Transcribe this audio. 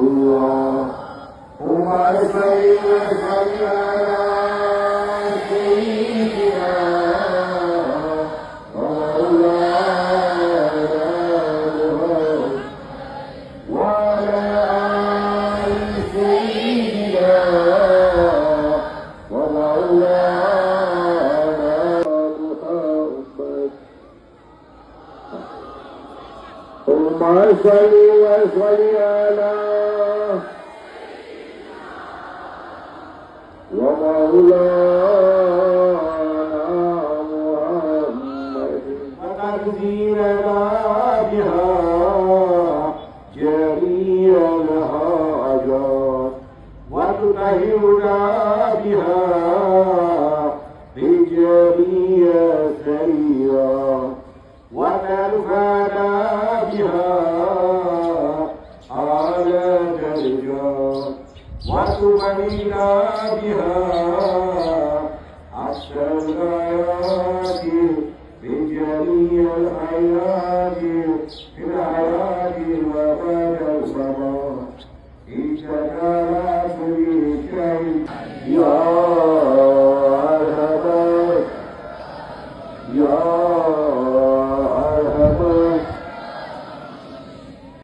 الله وما يصير على سيدنا وعلى آل سيدنا ومولانا محمد اللهم صل وسلم على ومولانا محمد وتكفينا بها جميع الحاجات وتطهرنا بها بجميع السيئات وترفعنا بها على درجات وتبنينا بها أحسن الآيات بجميع الآيات في الحياة وبعد الممات